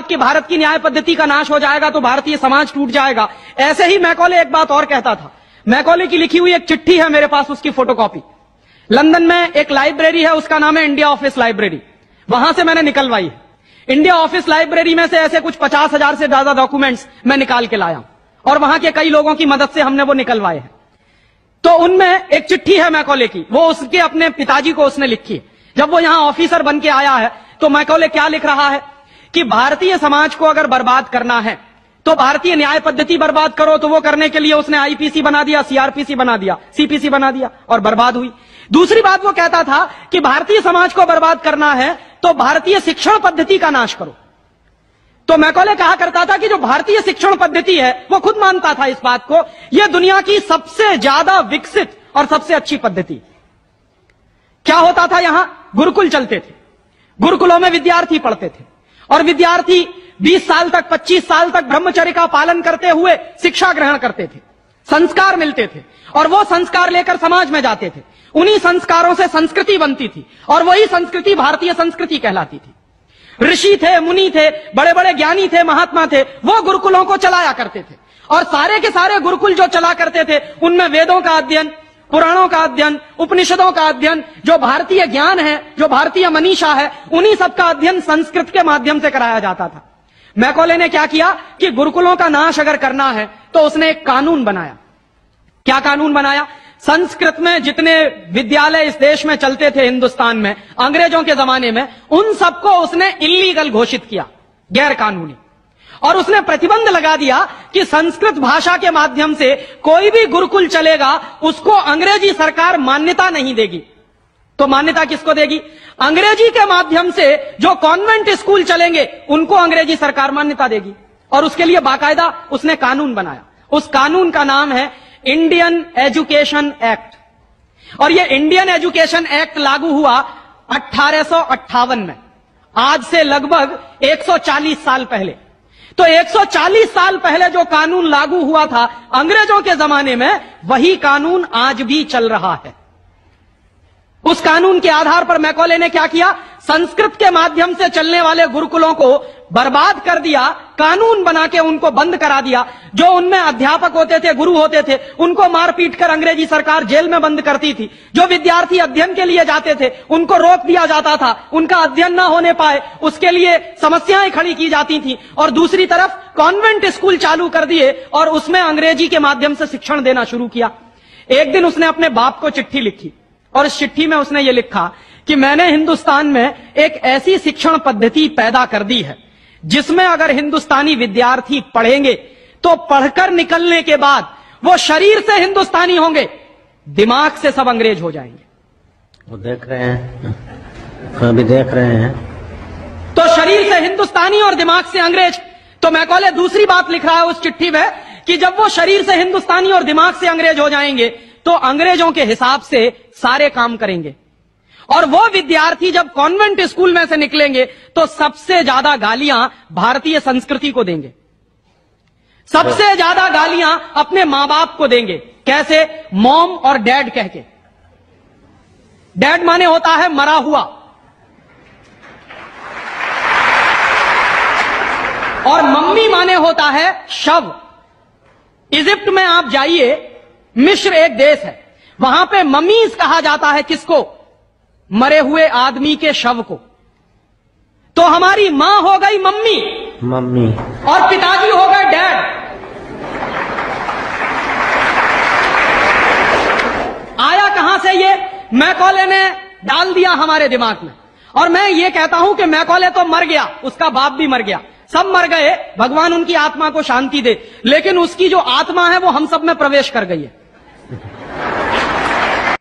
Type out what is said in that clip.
कि भारत की न्याय पद्धति का नाश हो जाएगा तो भारतीय समाज टूट जाएगा, ऐसे ही मैकॉले एक बात और कहता था। मैकॉले की लिखी हुई एक चिट्ठी है मेरे पास, उसकी फोटोकॉपी। लंदन में एक लाइब्रेरी है, उसका नाम है इंडिया ऑफिस लाइब्रेरी, वहां से मैंने निकलवाई है। इंडिया ऑफिस लाइब्रेरी में से ऐसे कुछ 50,000 से ज्यादा डॉक्यूमेंट्स मैं निकाल के लाया और वहां के कई लोगों की मदद से हमने वो निकलवाए हैं। तो उनमें एक चिट्ठी है मैकॉले की, वो उसके अपने पिताजी को उसने लिखी है। जब वो यहां ऑफिसर बन के आया है तो मैकॉले क्या लिख रहा है कि भारतीय समाज को अगर बर्बाद करना है तो भारतीय न्याय पद्धति बर्बाद करो। तो वो करने के लिए उसने आईपीसी बना दिया, सीआरपीसी बना दिया, सीपीसी बना दिया और बर्बाद हुई। दूसरी बात वो कहता था कि भारतीय समाज को बर्बाद करना है तो भारतीय शिक्षण पद्धति का नाश करो। तो मैकॉले कहा करता था कि जो भारतीय शिक्षण पद्धति है, वो खुद मानता था इस बात को, यह दुनिया की सबसे ज्यादा विकसित और सबसे अच्छी पद्धति। क्या होता था, यहां गुरुकुल चलते थे, गुरुकुलों में विद्यार्थी पढ़ते थे और विद्यार्थी 20 साल तक 25 साल तक ब्रह्मचर्य का पालन करते हुए शिक्षा ग्रहण करते थे, संस्कार मिलते थे और वो संस्कार लेकर समाज में जाते थे। उन्हीं संस्कारों से संस्कृति बनती थी और वही संस्कृति भारतीय संस्कृति कहलाती थी। ऋषि थे, मुनि थे, बड़े बड़े ज्ञानी थे, महात्मा थे, वो गुरुकुलों को चलाया करते थे और सारे के सारे गुरुकुल जो चला करते थे उनमें वेदों का अध्ययन, पुराणों का अध्ययन, उपनिषदों का अध्ययन, जो भारतीय ज्ञान है, जो भारतीय मनीषा है, उन्हीं सबका अध्ययन संस्कृत के माध्यम से कराया जाता था। मैकॉले ने क्या किया कि गुरुकुलों का नाश अगर करना है तो उसने एक कानून बनाया। क्या कानून बनाया? संस्कृत में जितने विद्यालय इस देश में चलते थे हिंदुस्तान में अंग्रेजों के जमाने में, उन सबको उसने इल्लीगल घोषित किया, गैर कानूनी। और उसने प्रतिबंध लगा दिया कि संस्कृत भाषा के माध्यम से कोई भी गुरुकुल चलेगा उसको अंग्रेजी सरकार मान्यता नहीं देगी। तो मान्यता किसको देगी? अंग्रेजी के माध्यम से जो कॉन्वेंट स्कूल चलेंगे उनको अंग्रेजी सरकार मान्यता देगी। और उसके लिए बाकायदा उसने कानून बनाया। उस कानून का नाम है इंडियन एजुकेशन एक्ट। और यह इंडियन एजुकेशन एक्ट लागू हुआ 1858 में, आज से लगभग 140 साल पहले। तो 140 साल पहले जो कानून लागू हुआ था अंग्रेजों के जमाने में, वही कानून आज भी चल रहा है। उस कानून के आधार पर मैकॉले ने क्या किया? संस्कृत के माध्यम से चलने वाले गुरुकुलों को बर्बाद कर दिया, कानून बना के उनको बंद करा दिया। जो उनमें अध्यापक होते थे, गुरु होते थे, उनको मार पीट कर अंग्रेजी सरकार जेल में बंद करती थी। जो विद्यार्थी अध्ययन के लिए जाते थे उनको रोक दिया जाता था, उनका अध्ययन ना होने पाए उसके लिए समस्याएं खड़ी की जाती थी। और दूसरी तरफ कॉन्वेंट स्कूल चालू कर दिए और उसमें अंग्रेजी के माध्यम से शिक्षण देना शुरू किया। एक दिन उसने अपने बाप को चिट्ठी लिखी और इस चिट्ठी में उसने ये लिखा कि मैंने हिंदुस्तान में एक ऐसी शिक्षण पद्धति पैदा कर दी है जिसमें अगर हिंदुस्तानी विद्यार्थी पढ़ेंगे तो पढ़कर निकलने के बाद वो शरीर से हिंदुस्तानी होंगे, दिमाग से सब अंग्रेज हो जाएंगे। वो देख रहे हैं, अभी देख रहे हैं। तो शरीर से हिंदुस्तानी और दिमाग से अंग्रेज। तो मैकॉले दूसरी बात लिख रहा है उस चिट्ठी में कि जब वो शरीर से हिंदुस्तानी और दिमाग से अंग्रेज हो जाएंगे तो अंग्रेजों के हिसाब से सारे काम करेंगे। और वो विद्यार्थी जब कॉन्वेंट स्कूल में से निकलेंगे तो सबसे ज्यादा गालियां भारतीय संस्कृति को देंगे, सबसे ज्यादा गालियां अपने मां बाप को देंगे। कैसे? मॉम और डैड कह के। डैड माने होता है मरा हुआ और मम्मी माने होता है शव। इजिप्ट में आप जाइए, मिस्र एक देश है, वहां पे ममीज कहा जाता है किसको? मरे हुए आदमी के शव को। तो हमारी मां हो गई मम्मी और पिताजी हो गए डैड। आया कहां से ये? मैकॉले ने डाल दिया हमारे दिमाग में। और मैं ये कहता हूं कि मैकॉले तो मर गया, उसका बाप भी मर गया, सब मर गए, भगवान उनकी आत्मा को शांति दे, लेकिन उसकी जो आत्मा है वो हम सब में प्रवेश कर गई है।